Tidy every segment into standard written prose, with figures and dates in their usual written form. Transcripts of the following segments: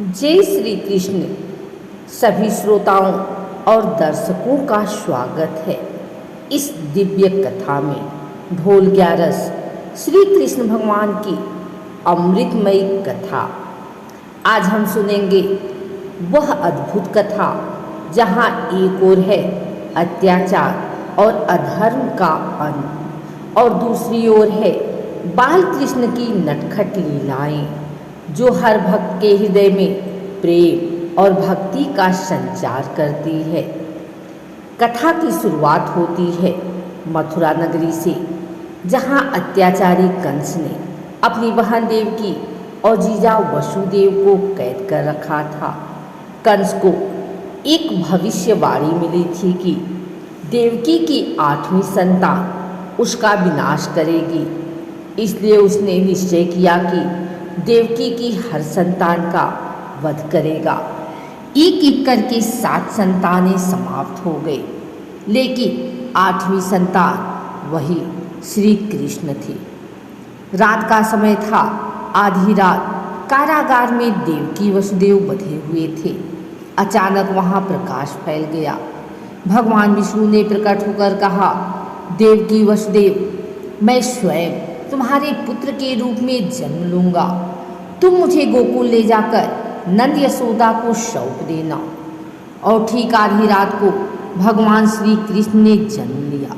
जय श्री कृष्ण। सभी श्रोताओं और दर्शकों का स्वागत है इस दिव्य कथा में। ढोल ग्यारस श्री कृष्ण भगवान की अमृतमयी कथा। आज हम सुनेंगे वह अद्भुत कथा जहाँ एक ओर है अत्याचार और अधर्म का अंत और दूसरी ओर है बाल कृष्ण की नटखट लीलाएं जो हर भक्त के हृदय में प्रेम और भक्ति का संचार करती है। कथा की शुरुआत होती है मथुरा नगरी से, जहाँ अत्याचारी कंस ने अपनी बहन देवकी और जीजा वसुदेव को कैद कर रखा था। कंस को एक भविष्यवाणी मिली थी कि देवकी की 8वीं संतान उसका विनाश करेगी, इसलिए उसने निश्चय किया कि देवकी की हर संतान का वध करेगा। एक एक करके 7 संतानें समाप्त हो गई, लेकिन 8वीं संतान वही श्री कृष्ण थी। रात का समय था। आधी रात कारागार में देवकी वसुदेव बंधे हुए थे। अचानक वहाँ प्रकाश फैल गया। भगवान विष्णु ने प्रकट होकर कहा, देवकी वसुदेव, मैं स्वयं तुम्हारे पुत्र के रूप में जन्म लूँगा। तुम मुझे गोकुल ले जाकर नंद यशोदा को सौंप देना। और ठीक आधी रात को भगवान श्री कृष्ण ने जन्म लिया।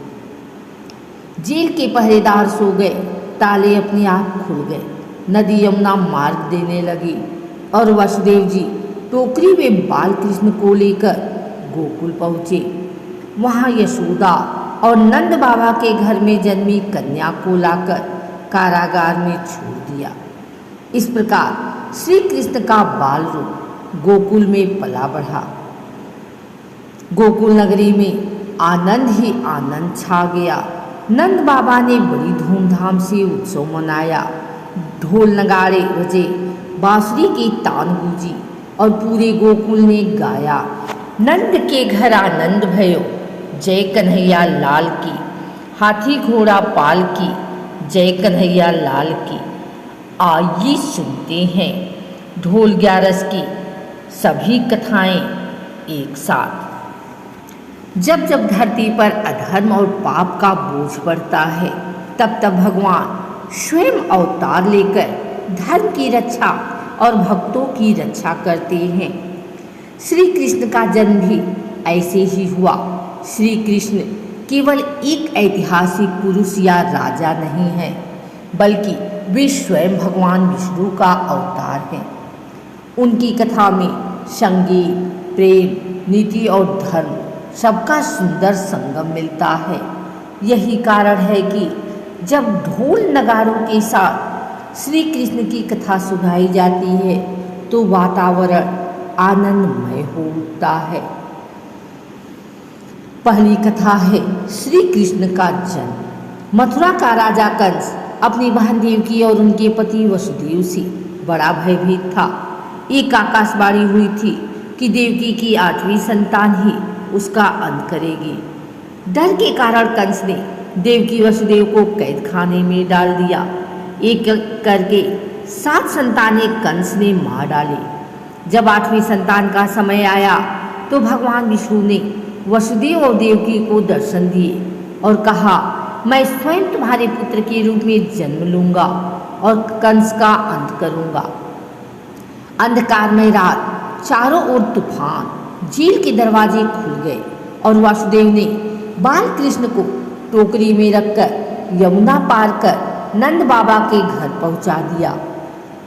जेल के पहरेदार सो गए, ताले अपने आप खुल गए। नदी यमुना मार्ग देने लगी और वसुदेव जी टोकरी में बाल कृष्ण को लेकर गोकुल पहुँचे। वहाँ यशोदा और नंद बाबा के घर में जन्मी कन्या को लाकर कारागार में छोड़ दिया। इस प्रकार श्री कृष्ण का बाल रूप गोकुल में पला बढ़ा। गोकुल नगरी में आनंद ही आनंद छा गया। नंद बाबा ने बड़ी धूमधाम से उत्सव मनाया। ढोल नगाड़े बजे, बांसुरी की तान गूंजी और पूरे गोकुल ने गाया, नंद के घर आनंद भयो, जय कन्हैया लाल की। हाथी घोड़ा पाल की, जय कन्हैया लाल की। आइए सुनते हैं ढोल ग्यारस की सभी कथाएं एक साथ। जब जब धरती पर अधर्म और पाप का बोझ पड़ता है, तब तब भगवान स्वयं अवतार लेकर धर्म की रक्षा और भक्तों की रक्षा करते हैं। श्री कृष्ण का जन्म भी ऐसे ही हुआ। श्री कृष्ण केवल एक ऐतिहासिक पुरुष या राजा नहीं है, बल्कि वे स्वयं भगवान विष्णु का अवतार हैं। उनकी कथा में संगीत, प्रेम, नीति और धर्म सबका सुंदर संगम मिलता है। यही कारण है कि जब ढोल नगाड़ों के साथ श्री कृष्ण की कथा सुनाई जाती है तो वातावरण आनंदमय हो उठता है। पहली कथा है श्री कृष्ण का जन्म। मथुरा का राजा कंस अपनी बहन देवकी और उनके पति वसुदेव से बड़ा भयभीत था। एक आकाशवाणी हुई थी कि देवकी की 8वीं संतान ही उसका अंत करेगी। डर के कारण कंस ने देवकी वसुदेव को कैद खाने में डाल दिया। एक करके 7 संतानें कंस ने मार डाली। जब 8वीं संतान का समय आया तो भगवान विष्णु ने वसुदेव और देवकी को दर्शन दिए और कहा, मैं स्वयं तुम्हारे पुत्र के रूप में जन्म लूँगा और कंस का अंत करूँगा। अंधकार में रात, चारों ओर तूफान, जेल के दरवाजे खुल गए और वासुदेव ने बाल कृष्ण को टोकरी में रखकर यमुना पार कर नंद बाबा के घर पहुँचा दिया।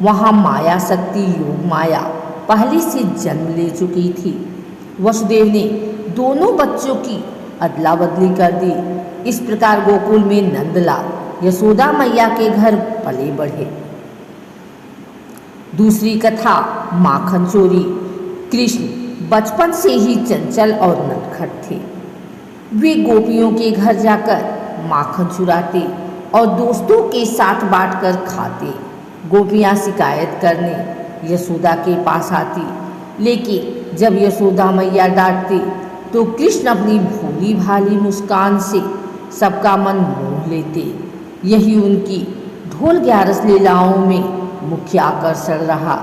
वहाँ माया शक्ति योग माया पहले से जन्म ले चुकी थी। वसुदेव ने दोनों बच्चों की अदला बदली कर दी। इस प्रकार गोकुल में नंदलाल यशोदा मैया के घर पले बढ़े। दूसरी कथा माखन चोरी। कृष्ण बचपन से ही चंचल और नटखट थे। वे गोपियों के घर जाकर माखन चुराते और दोस्तों के साथ बांटकर खाते। गोपियाँ शिकायत करने यशोदा के पास आती, लेकिन जब यशोदा मैया डांटती तो कृष्ण अपनी भोली भाली मुस्कान से सबका मन मोह लेते। यही उनकी ढोल ग्यारस लीलाओं में मुख्य आकर्षण रहा।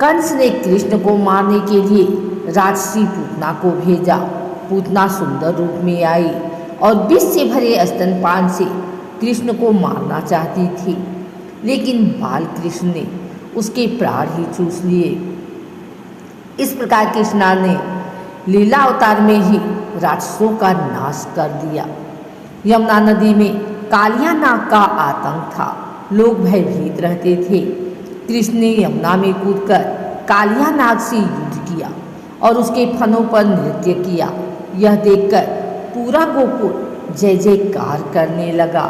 कंस ने कृष्ण को मारने के लिए राजसी पूतना को भेजा। पूतना सुंदर रूप में आई और विष से भरे स्तनपान से कृष्ण को मारना चाहती थी, लेकिन बाल कृष्ण ने उसके प्राण ही चूस लिए। इस प्रकार कृष्णा ने लीला अवतार में ही राक्षसों का नाश कर दिया। यमुना नदी में कालिया नाग का आतंक था, लोग भयभीत रहते थे। कृष्ण ने यमुना में कूदकर कालिया नाग से युद्ध किया और उसके फनों पर नृत्य किया। यह देखकर पूरा गोकुल जय जयकार करने लगा।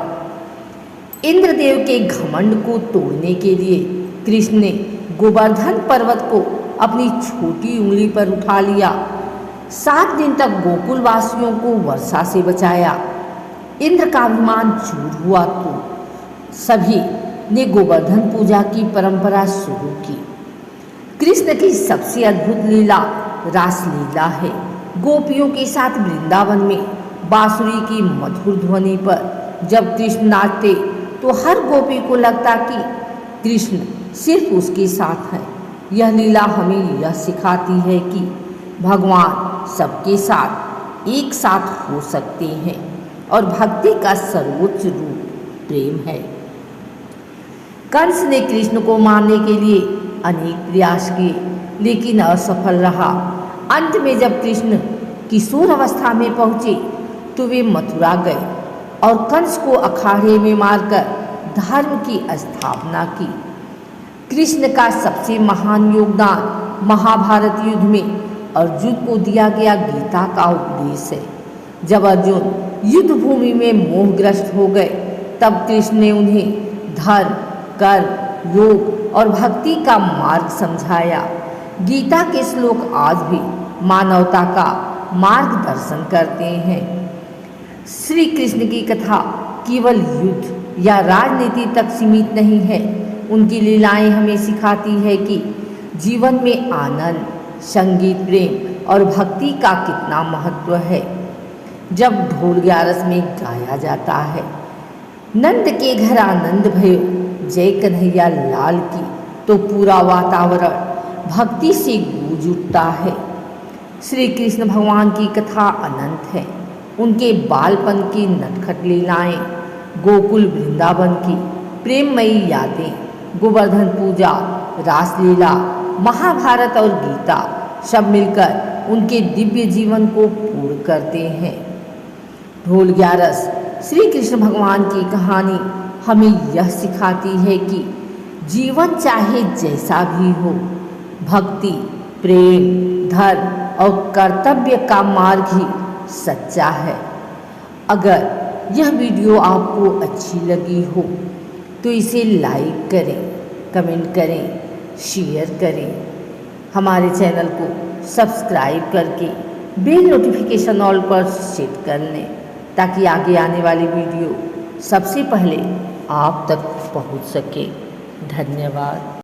इंद्रदेव के घमंड को तोड़ने के लिए कृष्ण ने गोवर्धन पर्वत को अपनी छोटी उंगली पर उठा लिया। 7 दिन तक गोकुल वासियों को वर्षा से बचाया। इंद्र का अभिमान चूर हुआ तो सभी ने गोवर्धन पूजा की परंपरा शुरू की। कृष्ण की सबसे अद्भुत लीला रास लीला है। गोपियों के साथ वृंदावन में बांसुरी की मधुर ध्वनि पर जब कृष्ण नाचते तो हर गोपी को लगता कि कृष्ण सिर्फ उसके साथ है। यह लीला हमें यह सिखाती है कि भगवान सबके साथ एक साथ हो सकते हैं और भक्ति का सर्वोच्च रूप प्रेम है। कंस ने कृष्ण को मारने के लिए अनेक प्रयास किए, लेकिन असफल रहा। अंत में जब कृष्ण किशोर अवस्था में पहुंचे तो वे मथुरा गए और कंस को अखाड़े में मारकर धर्म की स्थापना की। कृष्ण का सबसे महान योगदान महाभारत युद्ध में अर्जुन को दिया गया गीता का उपदेश है। जब अर्जुन युद्ध भूमि में मोहग्रस्त हो गए तब कृष्ण ने उन्हें धर्म, कर्म, योग और भक्ति का मार्ग समझाया। गीता के श्लोक आज भी मानवता का मार्गदर्शन करते हैं। श्री कृष्ण की कथा केवल युद्ध या राजनीति तक सीमित नहीं है। उनकी लीलाएं हमें सिखाती है कि जीवन में आनंद, संगीत, प्रेम और भक्ति का कितना महत्व है। जब ढोल ग्यारस में गाया जाता है, नंद के घर आनंद भयो जय कन्हैया लाल की, तो पूरा वातावरण भक्ति से गूंज उठता है। श्री कृष्ण भगवान की कथा अनंत है। उनके बालपन की नटखट लीलाएं, गोकुल वृंदावन की प्रेममयी यादें, गोवर्धन पूजा, रासलीला, महाभारत और गीता सब मिलकर उनके दिव्य जीवन को पूर्ण करते हैं। ढोल ग्यारस श्री कृष्ण भगवान की कहानी हमें यह सिखाती है कि जीवन चाहे जैसा भी हो, भक्ति, प्रेम, धर्म और कर्तव्य का मार्ग ही सच्चा है। अगर यह वीडियो आपको अच्छी लगी हो तो इसे लाइक करें, कमेंट करें, शेयर करें। हमारे चैनल को सब्सक्राइब करके बेल नोटिफिकेशन ऑल पर सेट कर लें ताकि आगे आने वाली वीडियो सबसे पहले आप तक पहुंच सके। धन्यवाद।